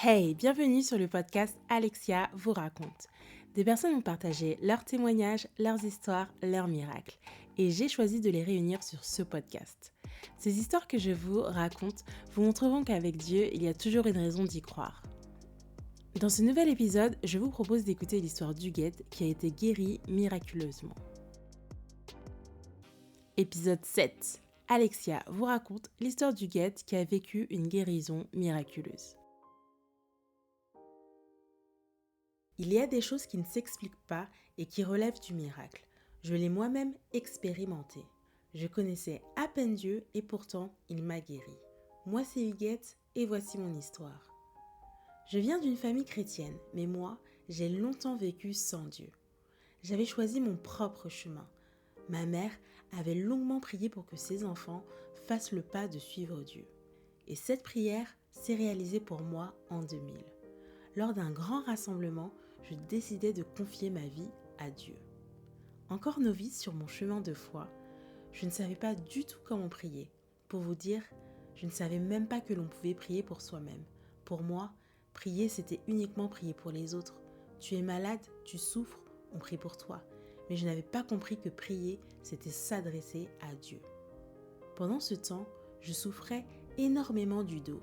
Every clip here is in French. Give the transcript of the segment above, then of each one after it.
Hey, bienvenue sur le podcast Alexia vous raconte. Des personnes ont partagé leurs témoignages, leurs histoires, leurs miracles. Et j'ai choisi de les réunir sur ce podcast. Ces histoires que je vous raconte vous montreront qu'avec Dieu, il y a toujours une raison d'y croire. Dans ce nouvel épisode, je vous propose d'écouter l'histoire d'Huguette qui a été guérie miraculeusement. Épisode 7. Alexia vous raconte l'histoire d'Huguette qui a vécu une guérison miraculeuse. Il y a des choses qui ne s'expliquent pas et qui relèvent du miracle. Je l'ai moi-même expérimenté. Je connaissais à peine Dieu et pourtant il m'a guéri. Moi c'est Huguette et voici mon histoire. Je viens d'une famille chrétienne, mais moi j'ai longtemps vécu sans Dieu. J'avais choisi mon propre chemin. Ma mère avait longuement prié pour que ses enfants fassent le pas de suivre Dieu. Et cette prière s'est réalisée pour moi en 2000. Lors d'un grand rassemblement, je décidai de confier ma vie à Dieu. Encore novice sur mon chemin de foi, je ne savais pas du tout comment prier. Pour vous dire, je ne savais même pas que l'on pouvait prier pour soi-même. Pour moi, prier c'était uniquement prier pour les autres. Tu es malade, tu souffres, on prie pour toi. Mais je n'avais pas compris que prier c'était s'adresser à Dieu. Pendant ce temps, je souffrais énormément du dos.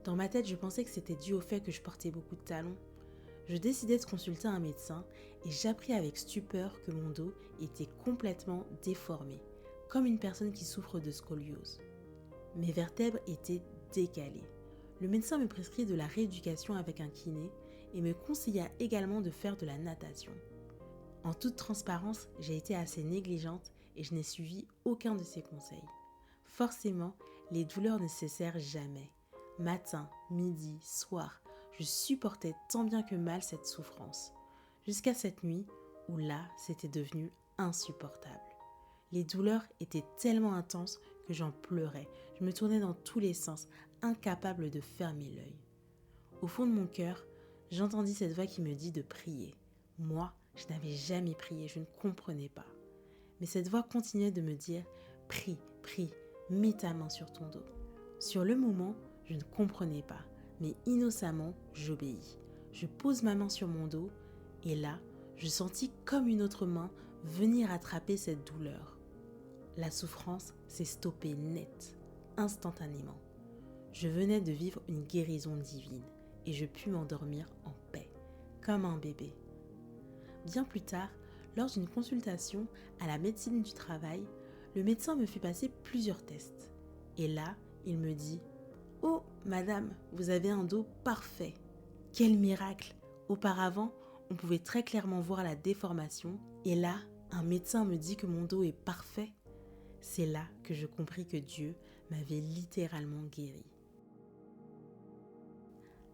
Dans ma tête, je pensais que c'était dû au fait que je portais beaucoup de talons. Je décidai de consulter un médecin et j'appris avec stupeur que mon dos était complètement déformé, comme une personne qui souffre de scoliose. Mes vertèbres étaient décalées. Le médecin me prescrit de la rééducation avec un kiné et me conseilla également de faire de la natation. En toute transparence, j'ai été assez négligente et je n'ai suivi aucun de ses conseils. Forcément, les douleurs ne cessèrent jamais. Matin, midi, soir, je supportais tant bien que mal cette souffrance. Jusqu'à cette nuit où là, c'était devenu insupportable. Les douleurs étaient tellement intenses que j'en pleurais. Je me tournais dans tous les sens, incapable de fermer l'œil. Au fond de mon cœur, j'entendis cette voix qui me dit de prier. Moi, je n'avais jamais prié, je ne comprenais pas. Mais cette voix continuait de me dire « Prie, prie, mets ta main sur ton dos ». Sur le moment, je ne comprenais pas, mais innocemment, j'obéis. Je pose ma main sur mon dos et là, je sentis comme une autre main venir attraper cette douleur. La souffrance s'est stoppée net, instantanément. Je venais de vivre une guérison divine et je pus m'endormir en paix, comme un bébé. Bien plus tard, lors d'une consultation à la médecine du travail, le médecin me fit passer plusieurs tests. Et là, il me dit « Oh, madame, vous avez un dos parfait !» Quel miracle! Auparavant, on pouvait très clairement voir la déformation et là, un médecin me dit que mon dos est parfait. C'est là que je compris que Dieu m'avait littéralement guéri.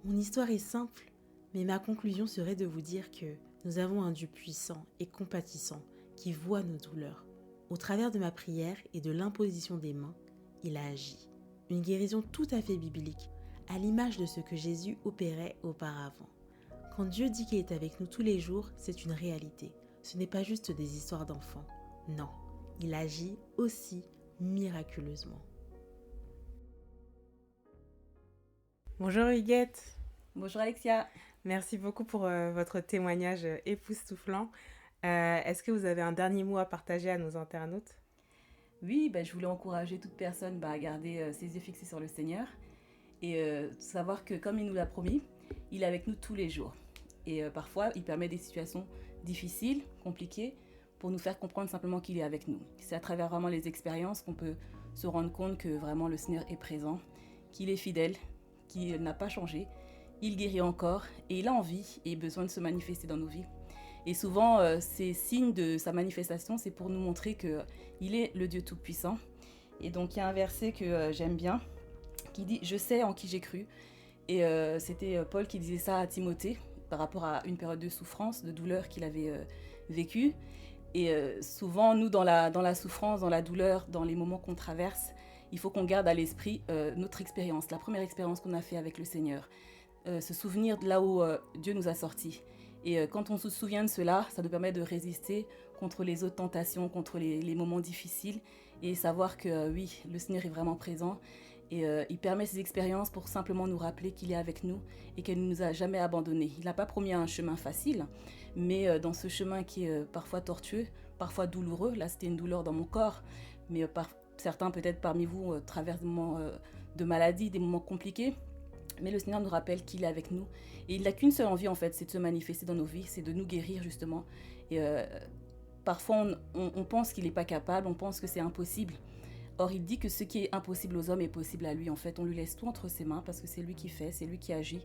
Mon histoire est simple, mais ma conclusion serait de vous dire que nous avons un Dieu puissant et compatissant qui voit nos douleurs. Au travers de ma prière et de l'imposition des mains, il a agi. Une guérison tout à fait biblique, à l'image de ce que Jésus opérait auparavant. Quand Dieu dit qu'il est avec nous tous les jours, c'est une réalité. Ce n'est pas juste des histoires d'enfants. Non, il agit aussi miraculeusement. Bonjour Huguette. Bonjour Alexia. Merci beaucoup pour votre témoignage époustouflant. Est-ce que vous avez un dernier mot à partager à nos internautes ? Oui, je voulais encourager toute personne à garder ses yeux fixés sur le Seigneur et savoir que comme il nous l'a promis, il est avec nous tous les jours. Et parfois, il permet des situations difficiles, compliquées, pour nous faire comprendre simplement qu'il est avec nous. C'est à travers vraiment les expériences qu'on peut se rendre compte que vraiment le Seigneur est présent, qu'il est fidèle, qu'il n'a pas changé, il guérit encore et il a envie et besoin de se manifester dans nos vies. Et souvent, ces signes de sa manifestation, c'est pour nous montrer qu'il est le Dieu Tout-Puissant. Et donc, il y a un verset que j'aime bien, qui dit « Je sais en qui j'ai cru ». Et c'était Paul qui disait ça à Timothée, par rapport à une période de souffrance, de douleur qu'il avait vécue. Et souvent, nous, dans la souffrance, dans la douleur, dans les moments qu'on traverse, il faut qu'on garde à l'esprit notre expérience, la première expérience qu'on a fait avec le Seigneur. Se souvenir de là où Dieu nous a sortis. Et quand on se souvient de cela, ça nous permet de résister contre les autres tentations, contre les moments difficiles et savoir que oui, le Seigneur est vraiment présent Et il permet ces expériences pour simplement nous rappeler qu'il est avec nous et qu'il ne nous a jamais abandonnés. Il n'a pas promis un chemin facile, mais dans ce chemin qui est parfois tortueux, parfois douloureux, là c'était une douleur dans mon corps, mais certains peut-être parmi vous traversent des moments de maladie, des moments compliqués, mais le Seigneur nous rappelle qu'il est avec nous. Et il n'a qu'une seule envie en fait, c'est de se manifester dans nos vies, c'est de nous guérir justement. Et parfois on pense qu'il n'est pas capable, on pense que c'est impossible. Or, il dit que ce qui est impossible aux hommes est possible à lui. En fait, on lui laisse tout entre ses mains parce que c'est lui qui fait, c'est lui qui agit.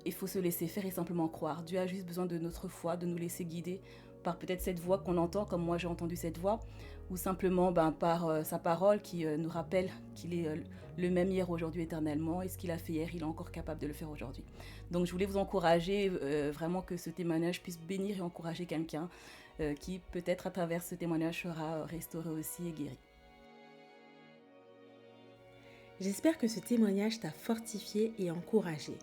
Il faut se laisser faire et simplement croire. Dieu a juste besoin de notre foi, de nous laisser guider par peut-être cette voix qu'on entend, comme moi j'ai entendu cette voix, ou simplement par sa parole qui nous rappelle qu'il est le même hier, aujourd'hui, éternellement, et ce qu'il a fait hier, il est encore capable de le faire aujourd'hui. Donc je voulais vous encourager, vraiment que ce témoignage puisse bénir et encourager quelqu'un qui peut-être à travers ce témoignage sera restauré aussi et guéri. J'espère que ce témoignage t'a fortifié et encouragé.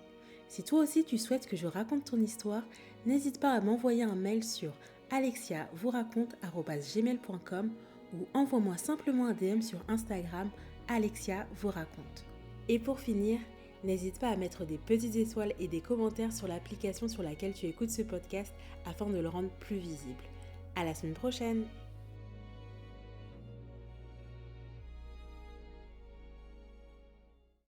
Si toi aussi tu souhaites que je raconte ton histoire, n'hésite pas à m'envoyer un mail sur alexiavouraconte@gmail.com ou envoie-moi simplement un DM sur Instagram alexiavouraconte. Et pour finir, n'hésite pas à mettre des petites étoiles et des commentaires sur l'application sur laquelle tu écoutes ce podcast afin de le rendre plus visible. À la semaine prochaine!